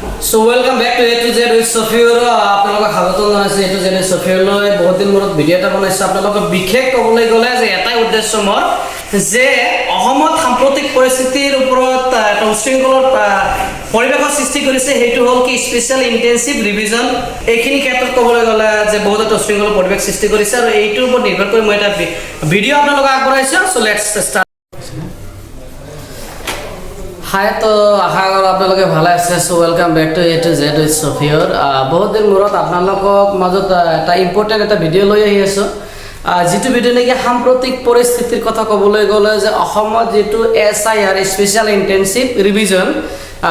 So welcome back to A to Z with Sofiur. আপোনালোকক স্বাগত জনাইছো A to Z with Sofiurলৈ বহুত দিন মূৰত ভিডিঅ' এটা বনাইছো আপোনালোকক বিশেষ ক'বলৈ গ'লে যে এটাই উদ্দেশ্য মোৰ যে অসমত সাম্প্ৰতিক পৰিস্থিতিৰ ওপৰত এটা উশৃংখলৰ পৰিৱেশৰ সৃষ্টি কৰিছে সেইটো হ'ল কি স্পেশাল ইন্টেনসিভ ৰিভিজন এইখিনি ক্ষেত্ৰত ক'বলৈ গ'লে যে বহুত এটা উশৃংখল পৰিৱেশ সৃষ্টি কৰিছে আৰু এইটোৰ ওপৰত নিৰ্ভৰ কৰি মই এটা ভিডিঅ' আপোনালোকক আগবঢ়াইছো সো লেটস ষ্টাৰ্ট হাই তো আশা কৰো আপোনালোকে ভালে আছে so welcome back to A to Z with Sofiur বহুত দিন মূৰত আপোনালোকক মাজত এটা ইম্পৰ্টেণ্ট এটা ভিডিঅ' লৈ আহি আছো যেটো ভিডিঅ' নেকি সাম্প্ৰতিক পৰিস্থিতিৰ কথা ক'বলৈ গ'লে যে অসমত যেটো SIR special intensive revision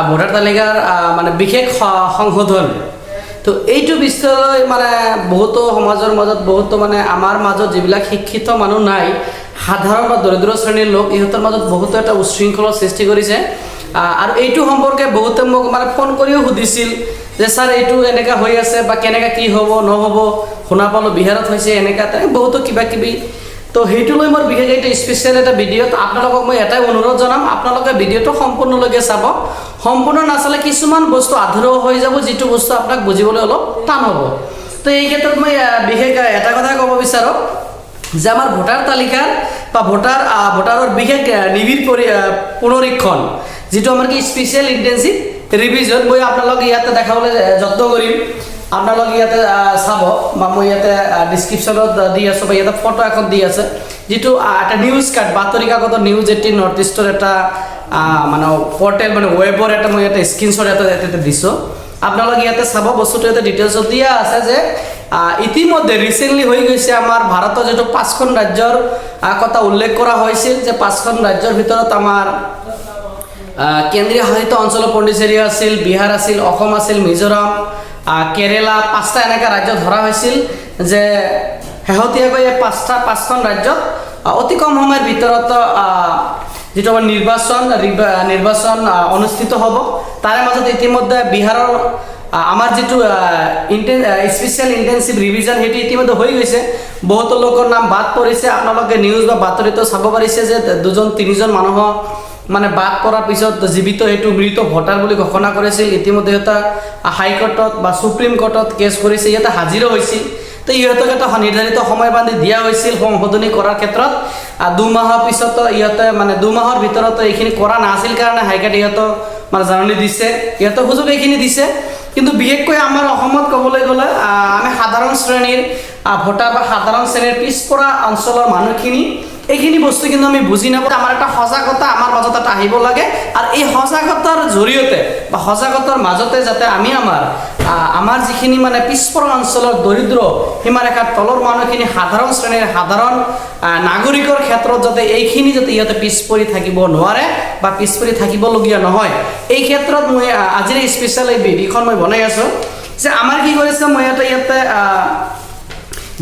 voter তালিকাৰ মানে বিশেষ সংশোধন তো এইটো বিষয়লৈ মানে বহুত সমাজৰ মাজত বহুত মানে আমাৰ মাজত যিবিলাক শিক্ষিত মানুহ নাই সাধাৰণ বা দৰিদ্ৰ শ্ৰেণীৰ লোক ইহঁতৰ মাজত বহুত এটা উশৃংখলৰ সৃষ্টি কৰিছে আৰু এইটো সম্পৰ্কে বহুতে মোক মানে ফোন কৰিও সুধিছিল যে স্যাৰ এইটো এনেকা হৈ আছে বা কেনেকা কি হ'ব নহ'ব শুনা পালো বিহাৰত হৈছে এনেকা বহুত কিবা কিবি তো সেইটো লৈ মোৰ বিশেষ এটা স্পেশাল এটা ভিডিঅ'ত আপোনালোকক মই এটাই অনুৰোধ জনাম আপোনালোকে ভিডিঅ'টো সম্পূৰ্ণলৈকে চাব সম্পূৰ্ণ নাচালে কিছুমান বস্তু আধৰুৱা হৈ যাব যিটো বস্তু আপোনাক বুজিবলৈ অলপ টান হ'ব তো এই ক্ষেত্ৰত মই বিশেষ এটা কথা ক'ব বিচাৰো যে আমাৰ ভোটাৰ তালিকাৰ বা ভোটাৰৰ বিশেষ নিবিড় পুনৰীক্ষণ যেটো আমাৰ কি স্পেশাল ইন্টেনসিভ ৰিভিজন মই আপোনালোক ইয়াতে দেখাবলৈ যত্ন কৰিম আপোনালোক ইয়াতে চাব বা মই ইয়াতে ডেসক্ৰিপচনত দি আছো বা ইয়াতে ফটো এখন দি আছে যেটো এটা নিউজ কাৰ্ড বাতৰি কাকতৰ নিউজ 18 নৰ্থ ইষ্টৰ এটা মানে পৰ্টেল মানে ওয়েবৰ এটা মই এটা স্ক্ৰিনশ্বট এটা দিছো আপোনালোক ইয়াতে চাব বস্তুটো এটা ডিটেইলছত দিয়া আছে যে ইতিমধ্যে ৰিসেন্টলি হৈ গৈছে আমাৰ ভাৰতৰ যেটো 5খন ৰাজ্যৰ কথা উল্লেখ কৰা হৈছিল যে 5খন ৰাজ্যৰ ভিতৰত আমাৰ কেন্দ্ৰীয় শাসিত অঞ্চল পণ্ডিচেৰী আছিল বিহাৰ আছিল অসম আছিল মিজোৰাম কেৰালা 5টা এনেকা ৰাজ্য ধৰা হৈছিল যে হেহতিয়াকৈ এই 5খন ৰাজ্যত অতি কম সময়ৰ ভিতৰত যেটো নিৰ্বাচন অনুষ্ঠিত হ'ব তাৰে মাজত ইতিমধ্যে বিহাৰৰ আমাৰ যেটো স্পেশাল ইন্টেনসিভ ৰিভিজন হেটি ইতিমধ্যে হৈ গৈছে বহুত লোকৰ নাম বাদ পৰিছে আপোনালোকে নিউজ বা বাতৰিটো চাব পাৰিছে যে দুজন তিনিজন মানুহ মানে বাদ কৰাৰ পিছত জীৱিত হেতু মৃত ভোটাৰ বুলি ঘোষণা কৰিছিল ইতিমধ্যে এটা হাইকোৰ্টত বা সুপ্ৰিম কোৰ্টত কেছ কৰিছে ইয়াতে হাজিৰ হৈছিল তো ইহঁতক এটা নিৰ্ধাৰিত সময় বান্ধি দিয়া হৈছিল সংশোধনী কৰাৰ ক্ষেত্ৰত 2 মাহৰ পিছত ইহঁতে মানে 2 মাহৰ ভিতৰত এইখিনি কৰা নাছিল কাৰণে হাইকোৰ্টে ইহঁতক মানে জাননী দিছে ইহঁতক সুযোগ এইখিনি দিছে কিন্তু বিশেষকৈ আমাৰ অসমত ক'বলৈ গ'লে আমি সাধাৰণ শ্ৰেণীৰ ভোটাৰ বা সাধাৰণ শ্ৰেণীৰ পিছপৰা অঞ্চলৰ মানুহখিনি এইখিনি বস্তু কিন্তু আমি বুজি নাপাওঁ আমাৰ এটা সজাগতা আমাৰ মাজত এটা আহিব লাগে আৰু এই সজাগতাৰ জৰিয়তে বা সজাগতাৰ মাজতে যাতে আমি আমাৰ যিখিনি মানে পিছপৰা অঞ্চলৰ দৰিদ্ৰ সীমাৰেখাৰ তলৰ মানুহখিনি সাধাৰণ শ্ৰেণীৰ সাধাৰণ নাগৰিকৰ ক্ষেত্ৰত যাতে এইখিনি যাতে ইয়াতে পিছপৰি থাকিব নোৱাৰে বা পিছপৰি থাকিবলগীয়া নহয় এই ক্ষেত্ৰত মই আজিৰ স্পেশাল এই ভিডিঅ'খন মই বনাই আছো যে আমাৰ কি কৰিছে মই ইয়াতে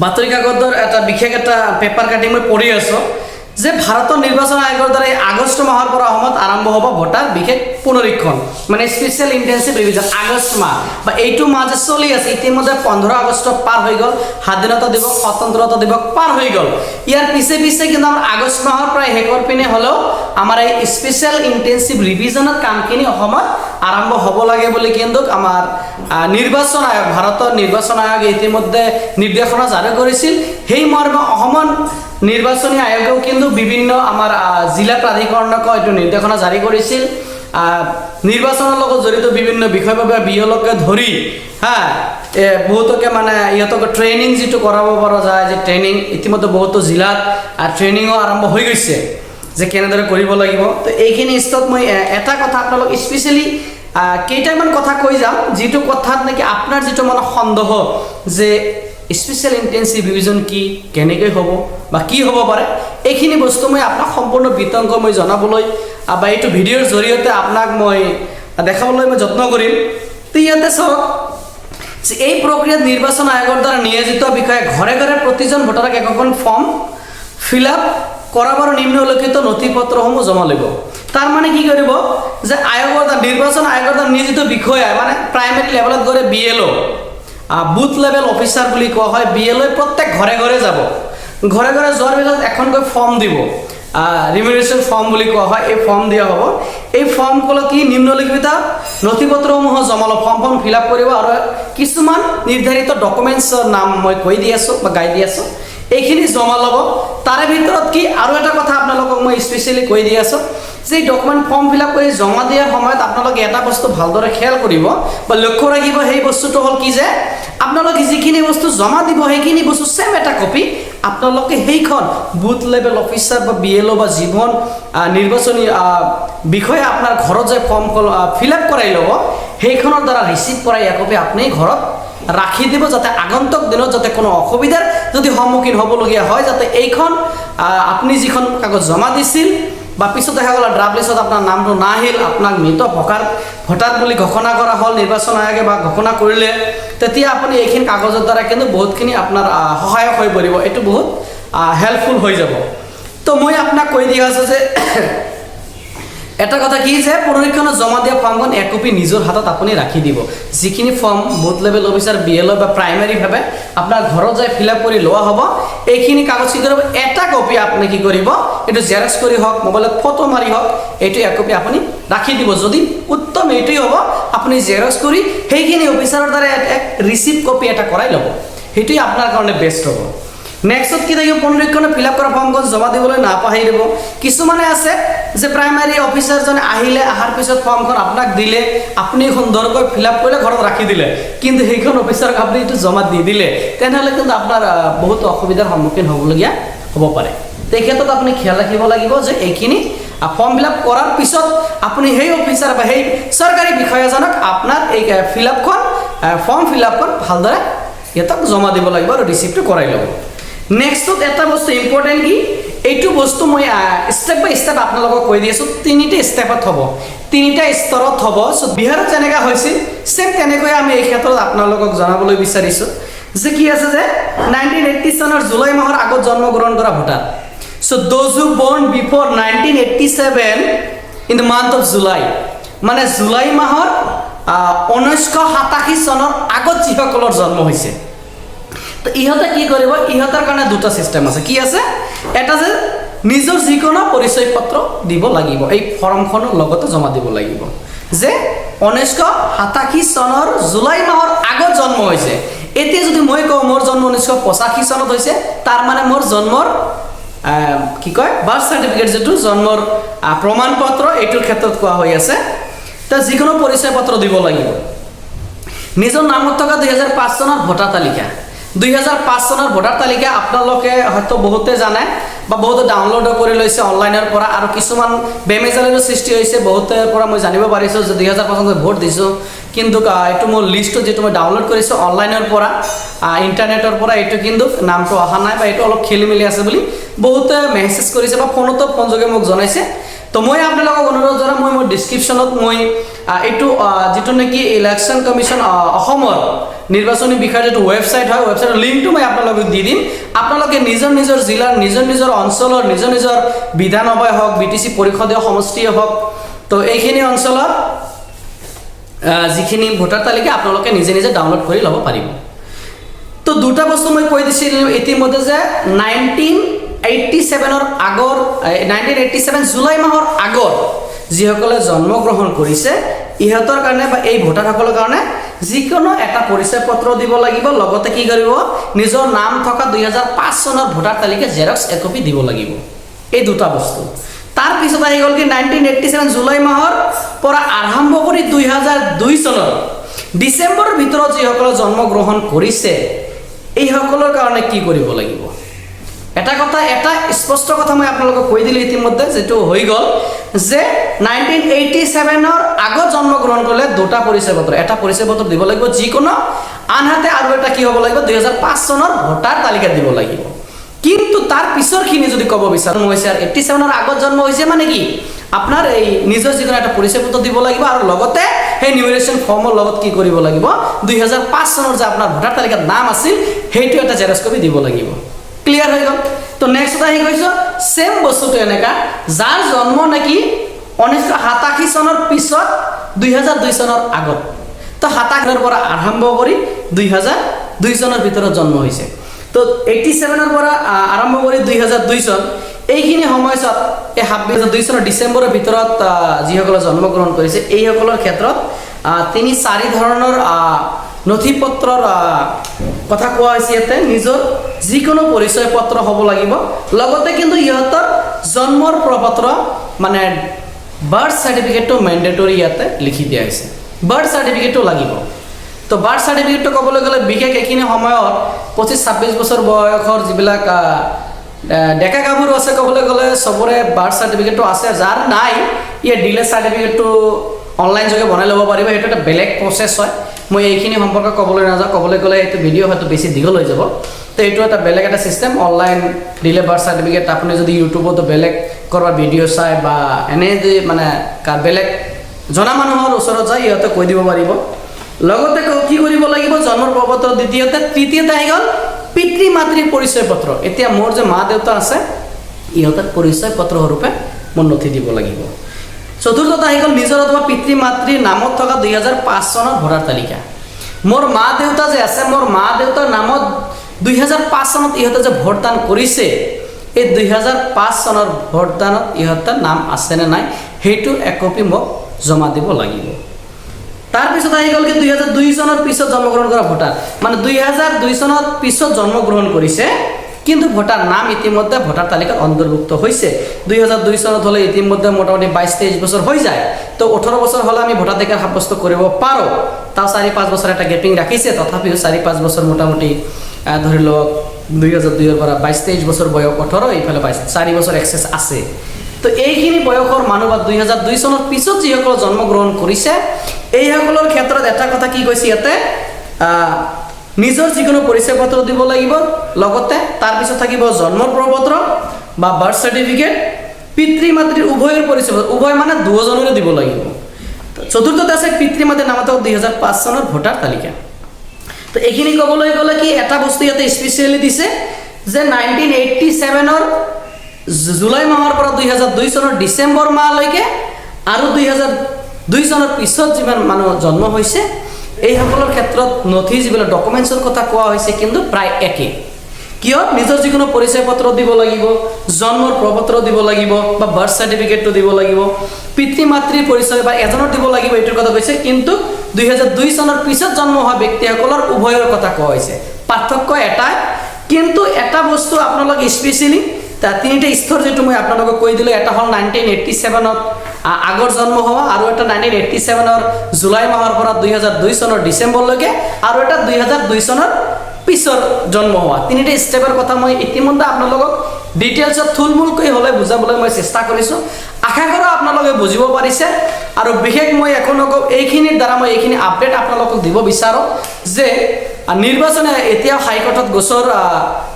বাতৰি কাকতৰ এটা বিশেষ এটা পেপাৰ কাটিং মই পঢ়ি আছো যে ভাৰতৰ নিৰ্বাচন আয়োগৰ দ্বাৰা আগষ্ট মাহৰ পৰা অসমত আৰম্ভ হ'ব ভোটাৰ বিশেষ পুনৰীক্ষণ মানে স্পেশাল ইন্টেনসিভ ৰিভিজন আগষ্ট মাহ বা এইটো মাহ যে চলি আছে ইতিমধ্যে 15 আগষ্ট পাৰ হৈ গ'ল স্বাধীনতা দিৱস স্বতন্ত্ৰতা দিৱস পাৰ হৈ গ'ল ইয়াৰ পিছে কিন্তু আমাৰ আগষ্ট মাহৰ পৰা শেষৰ পিনে হলেও আমাৰ এই স্পেশাল ইন্টেনসিভ ৰিভিজনৰ কামখিনি অসমত আৰম্ভ হ'ব লাগে বুলি কিন্তু আমাৰ নিৰ্বাচন আয়োগ ভাৰতৰ নিৰ্বাচন আয়োগে ইতিমধ্যে নিৰ্দেশনা জাৰি কৰিছিল সেই মৰ্মে অসমৰ নিৰ্বাচনী আয়োগেও কিন্তু বিভিন্ন আমাৰ জিলা প্ৰাধিকৰণক এইটো নিৰ্দেশনা জাৰি কৰিছিল নিৰ্বাচনৰ লগত জড়িত বিভিন্ন বিষয়ভাৱে বিয়লকে ধৰি বহুতকে মানে ইহঁতক ট্ৰেইনিং যেটো কৰাব পৰা যায় যে ট্ৰেইনিং ইতিমধ্যে বহুত জিলাত ট্ৰেইনিংও আৰম্ভ হৈ গৈছে যে কেনেদৰে কৰিব লাগিব তো এইখিনি স্তৰত মই এটা কথা আপোনালোক স্পেশালি কেইটামান কথা কৈ যাম যেটো কথাত নেকি আপোনাৰ যেটো মানে সন্দেহ যে স্পেশাল ইন্টেনসিভ ৰিভিজন কি কেনেকৈ হ'ব বা কি হ'ব পাৰে এইখিনি বস্তু মই আপোনাক সম্পূৰ্ণ বিতংক মই জনাবলৈ বা এইটো ভিডিঅ'ৰ জৰিয়তে আপোনাক মই দেখাবলৈ মই যত্ন কৰিম তো ইয়াতে চাওক যে এই প্ৰক্ৰিয়াত নিৰ্বাচন আয়োগৰ দ্বাৰা নিয়োজিত বিষয়ে ঘৰে ঘৰে প্ৰতিজন ভোটাৰক একখন ফৰ্ম ফিল আপ কৰাবৰ নিম্নলিখিত নথিপত্ৰসমূহ জমা ল'ব তাৰ মানে কি কৰিব যে নিৰ্বাচন আয়োগৰ দ্বাৰা নিয়োজিত বিষয়া মানে প্ৰাইমেৰী লেভেলত গৰে BLO বুথ লেভেল অফিচাৰ বুলি কোৱা হয় BLO প্ৰত্যেক ঘৰে ঘৰে যাব ঘৰে ঘৰে যোৱাৰ পিছত এখনকৈ ফৰ্ম দিব ৰিমিউনেশ্যন ফৰ্ম বুলি কোৱা হয়, এই ফৰ্ম দিয়া হ'ব। এই ফৰ্মগুলো কি নিম্নলিখিত নথিপত্ৰসমূহ জমা ল'ব, ফৰ্মখন ফিল আপ কৰিব আৰু কিছুমান নিৰ্ধাৰিত ডকুমেণ্টছৰ নাম মই কৈ দি আছোঁ বা গাই দি আছোঁ, এইখিনি জমা ল'ব। তাৰে ভিতৰত কি আৰু এটা কথা আপোনালোকক মই স্পেচিয়েলি কৈ দি আছোঁ যে ডকুমেণ্ট ফৰ্ম ফিল আপ কৰি জমা দিয়াৰ সময়ত আপোনালোকে এটা বস্তু ভালদৰে খেয়াল কৰিব বা লক্ষ্য ৰাখিব, সেই বস্তুটো হ'ল কি যে আপোনালোকে যিখিনি বস্তু জমা দিব সেইখিনি বস্তু ছেম এটা কপি আপোনালোকে সেইখন বুথ লেভেল অফিচাৰ বা BLO বা জীৱন নিৰ্বাচনী বিষয়ে আপোনাৰ ঘৰত যে ফৰ্ম ফিল আপ কৰাই ল'ব, সেইখনৰ দ্বাৰা ৰিচিভ কৰাই একপি আপুনি ঘৰত ৰাখি দিব, যাতে আগন্তুক দিনত যাতে কোনো অসুবিধাৰ যদি সন্মুখীন হ'বলগীয়া হয়, যাতে এইখন আপুনি যিখন কাগজ জমা দিছিল বা পিছত দেখা গ'ল ড্ৰাফট লিষ্টত আপোনাৰ নামটো নাহিল, আপোনাক মৃত ভোটাৰ বুলি ঘোষণা কৰা হ'ল নিৰ্বাচন আয়োগে বা ঘোষণা কৰিলে, তেতিয়া আপুনি এইখিনি কাগজৰ দ্বাৰা কিন্তু বহুতখিনি আপোনাৰ সহায়ক হৈ পৰিব, এইটো বহুত হেল্পফুল হৈ যাব। তো মই আপোনাক কৈ দিয়া আছে যে এটা কথা কি যে পুনৰীক্ষণত জমা দিয়া ফৰ্মখন একপি নিজৰ হাতত আপুনি ৰাখি দিব। যিখিনি form booth level officer BLO বা প্ৰাইমাৰীভাৱে আপোনাৰ ঘৰত যাই ফিল আপ কৰি লোৱা হ'ব, এইখিনি কাগজ কি কৰিব, এটা কপি আপুনি কি কৰিব, এইটো জেৰক্স কৰি হওক, মোবাইলত ফটো মাৰি হওক, এইটো একপি আপুনি ৰাখি দিব। যদি উত্তম এইটোৱেই হ'ব, আপুনি জেৰক্স কৰি সেইখিনি অফিচাৰৰ দ্বাৰা এক ৰিচিভ কপি এটা কৰাই ল'ব, সেইটোৱে আপোনাৰ কাৰণে বেষ্ট হ'ব। নেক্সটত কি থাকিব, পুনৰীক্ষণত ফিল আপ কৰা ফৰ্মখন জমা দিবলৈ নাপাহৰিব। কিছুমানে আছে যে প্ৰাইমাৰী অফিচাৰজনে অহাৰ পিছত ফৰ্মখন আপোনাক দিলে, আপুনি সুন্দৰকৈ ফিল আপ কৰিলে ঘৰত ৰাখি দিলে, কিন্তু সেইখন অফিচাৰক আপুনি এইটো জমা দি দিলে, তেনেহ'লে কিন্তু আপোনাৰ বহুত অসুবিধাৰ সন্মুখীন হ'বলগীয়া হ'ব পাৰে। এই ক্ষেত্ৰত আপুনি খেয়াল ৰাখিব লাগিব যে এইখিনি ফৰ্ম ফিল আপ কৰাৰ পিছত আপুনি সেই অফিচাৰ বা সেই চৰকাৰী বিষয়াজনক আপোনাৰ এই ফৰ্ম ফিল আপখন ভালদৰে সিহঁতক জমা দিব লাগিব আৰু ৰিচিপ্টটো কৰাই ল'ব। নেক্সটত এটা বস্তু ইম্পৰ্টেণ্ট কি, এইটো বস্তু মই ষ্টেপ বাই ষ্টেপ আপোনালোকক কৈ দি আছোঁ, তিনিটা ষ্টেপত হ'ব, তিনিটা স্তৰত হ'ব। চ' বিহাৰত যেনেকৈ হৈছিল ছেম তেনেকৈ আমি এই ক্ষেত্ৰত আপোনালোকক জনাবলৈ বিচাৰিছোঁ যে কি আছে যে 1980 চনৰ জুলাই মাহৰ আগত জন্মগ্ৰহণ কৰা ভোটাৰ। চ' দ'জ হু বৰ্ণ before 1987 in the month of July, মানে জুলাই মাহৰ 1987 চনৰ আগত যিসকলৰ জন্ম হৈছে, তো ইহঁতে কি কৰিব, ইহঁতৰ কাৰণে দুটা চিষ্টেম আছে। কি আছে, এটা যে নিজৰ যিকোনো পৰিচয় পত্ৰ দিব লাগিব, এই ফৰ্মখনৰ লগতে জমা দিব লাগিব যে 1987 চনৰ জুলাই মাহৰ আগত জন্ম হৈছে। এতিয়া যদি মই কওঁ মোৰ জন্ম 1985 চনত হৈছে, তাৰ মানে মোৰ জন্মৰ কি কয় বাৰ্থ চাৰ্টিফিকেট, যিটো জন্মৰ প্ৰমাণ পত্ৰ, এইটোৰ ক্ষেত্ৰত কোৱা হৈ আছে। তো যিকোনো পৰিচয় পত্ৰ দিব লাগিব। নিজৰ নামত থকা 2005 চনৰ ভোটাৰ তালিকা, 2005 চনৰ ভোটাৰ তালিকা আপোনালোকে হয়তো বহুতে জানে বা বহুতে ডাউনলোডো কৰি লৈছে অনলাইনৰ পৰা, আৰু কিছুমান বেমেজালিৰো সৃষ্টি হৈছে। বহুতৰ পৰা মই জানিব পাৰিছোঁ যে 2005 চনত ভোট দিছোঁ, কিন্তু এইটো মোৰ লিষ্টটো যিটো মই ডাউনলোড কৰিছোঁ অনলাইনৰ পৰা, ইণ্টাৰনেটৰ পৰা, এইটো কিন্তু নামটো অহা নাই বা এইটো অলপ খেলি মেলি আছে বুলি বহুতে মেছেজ কৰিছে বা ফোনতো ফোনযোগে মোক জনাইছে। তো মই আপোনালোকক অনুৰোধ জনাম, মই মোৰ ডিছক্ৰিপশ্যনত মই এইটো যিটো নেকি ইলেকশ্যন কমিশ্যন অসমৰ নিৰ্বাচনী বিষয়ৰ যিটো ৱেবছাইট হয়, ৱেবছাইটৰ লিংকটো মই আপোনালোকক দি দিম। আপোনালোকে নিজৰ নিজৰ জিলাৰ, নিজৰ নিজৰ অঞ্চলৰ, নিজৰ নিজৰ বিধানসভাই হওক, BTC পৰিষদীয় সমষ্টিয়ে হওক, তো এইখিনি অঞ্চলৰ যিখিনি ভোটাৰ তালিকা আপোনালোকে নিজে নিজে ডাউনলোড কৰি ল'ব পাৰিব। তো দুটা বস্তু মই কৈ দিছিলোঁ ইতিমধ্যে যে 1987 আগৰ 1987 জুলাই মাহৰ আগত যিসকলে জন্মগ্ৰহণ কৰিছে, ইহঁতৰ কাৰণে বা এই ভোটাৰসকলৰ কাৰণে যিকোনো এটা পৰিচয় পত্ৰ দিব লাগিব, লগতে কি কৰিব, নিজৰ নাম থকা 2005 চনৰ ভোটাৰ তালিকা জেৰক্স একপি দিব লাগিব। এই দুটা বস্তু। তাৰপিছত আহি গ'ল কি 1987 জুলাই মাহৰ পৰা আৰম্ভ কৰি 2002 চনৰ ডিচেম্বৰৰ ভিতৰত যিসকলে জন্মগ্ৰহণ কৰিছে, এইসকলৰ কাৰণে কি কৰিব লাগিব। এটা স্পষ্ট কথা মই আপোনালোকক কৈ দিলোঁ ইতিমধ্যে, যিটো হৈ গ'ল যে 1987 আগত জন্মগ্ৰহণ কৰিলে দুটা পৰিচয় পত্ৰ, এটা পৰিচয় পত্ৰ দিব লাগিব যিকোনো, আনহাতে আৰু এটা কি হ'ব লাগিব, 2005 চনৰ ভোটাৰ তালিকা দিব লাগিব। কিন্তু তাৰ পিছৰখিনি যদি ক'ব বিচাৰোঁ, হৈছে আৰু 87 আগত জন্ম হৈছে মানে কি, আপোনাৰ এই নিজৰ যিকোনো এটা পৰিচয় পত্ৰ দিব লাগিব, আৰু লগতে সেই নিউমেৰেশ্যন ফৰ্মৰ লগত কি কৰিব লাগিব, 2005 চনৰ যে আপোনাৰ ভোটাৰ তালিকাত নাম আছিল সেইটো এটা জেৰক্স কপি দিব লাগিব। ক্লিয়াৰ হৈ গ'ল। তো নেক্সট আহি গৈছোঁ ছেম বস্তুটো এনেকা, যাৰ জন্ম নেকি 1987 চনৰ পিছত 2002 চনৰ আগত, তো 87 পৰা আৰম্ভ কৰি 2002 চনৰ ভিতৰত জন্ম হৈছে। তো 87 পৰা আৰম্ভ কৰি 2002 চন, এইখিনি সময়ছোৱাত এই ২৬ চনৰ ডিচেম্বৰৰ ভিতৰত যিসকলে জন্মগ্ৰহণ কৰিছে এইসকলৰ ক্ষেত্ৰত ৩-৪ ধৰণৰ নথি পত্ৰৰ কথা কোৱা হৈছে ইয়াতে নিজৰ যিকোনো পৰিচয় পত্ৰ হ'ব লাগিব লগতে কিন্তু ইহঁতৰ জন্মৰ প্ৰপত্ৰ মানে বাৰ্থ চাৰ্টিফিকেটটো মেণ্ডেটৰী ইয়াতে লিখি দিয়া হৈছে বাৰ্থ চাৰ্টিফিকেটটো লাগিব তো বাৰ্থ চাৰ্টিফিকেটটো ক'বলৈ গ'লে বিশেষ এইখিনি সময়ত ২৫-২৬ বছৰ বয়সৰ যিবিলাক ডেকা গাভৰু আছে ক'বলৈ গ'লে চবৰে বাৰ্থ চাৰ্টিফিকেটটো আছে যাৰ নাই ইয়াৰ ডিলে চাৰ্টিফিকেটটো অনলাইন যোগে বনাই ল'ব পাৰিব সেইটো এটা বেলেগ প্ৰচেছ হয় মই এইখিনি সম্পৰ্কে ক'বলৈ নাযাওঁ ক'বলৈ গ'লে এইটো ভিডিঅ' হয়তো বেছি দীঘল হৈ যাব তো এইটো এটা বেলেগ এটা system online delay birth certificate আপুনি যদি ইউটিউবতো বেলেগ ক'ৰবাত ভিডিঅ' চাই বা এনে যদি মানে বেলেগ জনা মানুহৰ ওচৰত যায় ইহঁতে কৈ দিব পাৰিব লগতে কি কৰিব লাগিব জন্মৰ প্ৰপত্ৰ দ্বিতীয়তে তৃতীয়তে আহি গ'ল পিতৃ মাতৃৰ পৰিচয় পত্ৰ এতিয়া মোৰ যে মা দেউতা আছে ইহঁতৰ পৰিচয় পত্ৰ স্বৰূপে মোৰ নথি দিব লাগিব চতুৰ্থতে আহি গ'ল নিজৰ অথবা পিতৃ মাতৃৰ নামত থকা ২০০৫ চনৰ ভোটাৰ তালিকা মোৰ মা দেউতা যে আছে মোৰ মা দেউতাৰ নামত ২০০৫ চনত ইহঁতে যে ভোটদান কৰিছে এই ২০০৫ চনৰ ভোটদানত ইহঁতৰ নাম আছেনে নাই সেইটো একপি মোক জমা দিব লাগিব তাৰপিছত আহি গ'ল কি ২০০২ চনৰ পিছত জন্মগ্ৰহণ কৰা ভোটাৰ মানে ২০০২ চনত পিছত জন্মগ্ৰহণ কৰিছে কিন্তু ভোটাৰ নাম ইতিমধ্যে ভোটাৰ তালিকাত অন্তৰ্ভুক্ত হৈছে ২০০২ চনত হ'লে ইতিমধ্যে মোটামুটি ২২-২৩ বছৰ হৈ যায় তো ১৮ বছৰ হ'লে আমি ভোটাধিকাৰ সাব্যস্ত কৰিব পাৰোঁ তাও ৪-৫ বছৰ এটা গেপিং ৰাখিছে তথাপিও ৪-৫ বছৰ মোটামুটি ধৰি লওক ২০০২ৰ পৰা ২২-২৩ বছৰ বয়স ১৮ এইফালে ৪ বছৰ এক্সেছ আছে তো এইখিনি বয়সৰ মানুহ বা ২০০২ চনৰ পিছত যিসকল জন্মগ্ৰহণ কৰিছে এইসকলৰ ক্ষেত্ৰত এটা কথা কি কৈছে ইয়াতে নিজৰ যিকোনো পৰিচয় পত্ৰ দিব লাগিব লগতে তাৰপিছত থাকিব জন্মৰ প্ৰপত্ৰ বা বাৰ্থ চাৰ্টিফিকেট পিতৃ মাতৃৰ উভয়ৰ পৰিচয় পত্ৰ উভয় মানে দুজনৰে দিব লাগিব চতুৰ্থতে আছে পিতৃ মাতৃৰ নামত ২০০৫ চনৰ ভোটাৰ তালিকা তো এইখিনি ক'বলৈ গ'লে কি এটা বস্তু ইয়াতে স্পেচিয়েলি দিছে যে 1987ৰ জুলাই মাহৰ পৰা ২০০২ চনৰ ডিচেম্বৰ মাহলৈকে আৰু ২০০২ চনৰ পিছত যিমান মানুহ জন্ম হৈছে এইসকলৰ ক্ষেত্ৰত নথি যিবিলাক ডকুমেণ্টছৰ কথা কোৱা হৈছে কিন্তু প্ৰায় একেই কিয় নিজৰ যিকোনো পৰিচয় পত্ৰ দিব লাগিব জন্মৰ প্ৰপত্ৰ দিব লাগিব বা বাৰ্থ চাৰ্টিফিকেটটো দিব লাগিব পিতৃ মাতৃৰ পৰিচয় বা এজনৰ দিব লাগিব এইটোৰ কথা কৈছে কিন্তু ২০০২ চনৰ পিছত জন্ম হোৱা ব্যক্তিসকলৰ উভয়ৰ কথা কোৱা হৈছে পাৰ্থক্য এটাই কিন্তু এটা বস্তু আপোনালোক স্পেচিয়েলি তিনিটা স্তৰ যেটো মই আপোনালোকক কৈ দিলোঁ এটা হ'ল 1987ত আগৰ জন্ম হোৱা আৰু এটা 1987ৰ জুলাই মাহৰ পৰা ২০০২ চনৰ ডিচেম্বৰলৈকে আৰু এটা ২০০২ চনৰ পিছৰ জন্ম হোৱা তিনিটা ষ্টেপৰ কথা মই ইতিমধ্যে আপোনালোকক ডিটেইলছত থুলমূলকৈ হ'লে বুজাবলৈ মই চেষ্টা কৰিছোঁ আশা কৰোঁ আপোনালোকে বুজিব পাৰিছে আৰু বিশেষ মই একো নকওঁ এইখিনিৰ দ্বাৰা মই এইখিনি আপডেট আপোনালোকক দিব বিচাৰোঁ যে নিৰ্বাচনে এতিয়াও হাইকোৰ্টত গোচৰ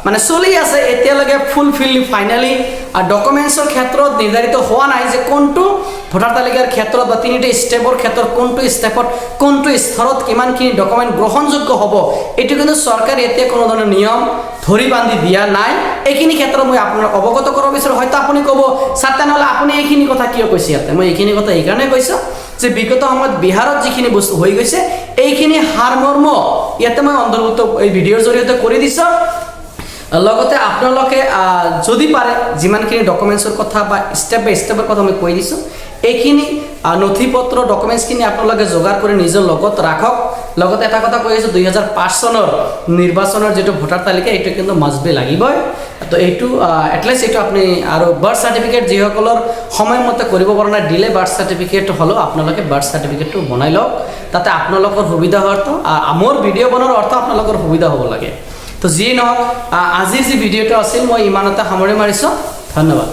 মানে চলি আছে এতিয়ালৈকে ফুলফিল ফাইনালি ডকুমেণ্টছৰ ক্ষেত্ৰত নিৰ্ধাৰিত হোৱা নাই যে কোনটো ভোটাৰ তালিকাৰ ক্ষেত্ৰত বা তিনিটা ষ্টেপৰ ক্ষেত্ৰত কোনটো ষ্টেপত কোনটো স্তৰত কিমানখিনি ডকুমেণ্ট গ্ৰহণযোগ্য হ'ব এইটো কিন্তু চৰকাৰে এতিয়া কোনো ধৰণৰ নিয়ম ধৰি বান্ধি দিয়া নাই এইখিনি ক্ষেত্ৰত মই আপোনাক অৱগত কৰাব বিচাৰোঁ হয়তো আপুনি ক'ব ছাৰ তেনেহ'লে আপুনি এইখিনি কথা কিয় কৈছে ইয়াতে মই এইখিনি কথা এইকাৰণে কৈছোঁ যে বিগত সময়ত বিহাৰত যিখিনি বস্তু হৈ গৈছে এইখিনি সাৰমৰ্ম ইয়াতে মই অন্তৰ্ভুক্ত এই ভিডিঅ'ৰ জৰিয়তে কৰি দিছোঁ লগতে আপোনালোকে যদি পাৰে যিমানখিনি ডকুমেণ্টছৰ কথা বা ষ্টেপ বাই ষ্টেপৰ কথা মই কৈ দিছোঁ এইখিনি নথি পত্ৰ ডকুমেণ্টছখিনি আপোনালোকে যোগাৰ কৰি নিজৰ লগত ৰাখক লগতে এটা কথা কৈ আছোঁ ২০০৫ চনৰ নিৰ্বাচনৰ যিটো ভোটাৰ তালিকা এইটো কিন্তু মাষ্ট বি লাগিবই তো এইটো এটলিষ্ট এইটো আপুনি আৰু বাৰ্থ চাৰ্টিফিকেট যিসকলৰ সময়মতে কৰিব পৰা নাই ডিলে বাৰ্থ চাৰ্টিফিকেট হ'লেও আপোনালোকে বাৰ্থ চাৰ্টিফিকেটটো বনাই লওক তাতে আপোনালোকৰ সুবিধা অৰ্থ মোৰ ভিডিঅ' বনোৱাৰ অৰ্থ আপোনালোকৰ সুবিধা হ'ব লাগে তো যিয়ে নহওক আজিৰ যি ভিডিঅ'টো আছিল মই ইমানতে সামৰি মাৰিছোঁ ধন্যবাদ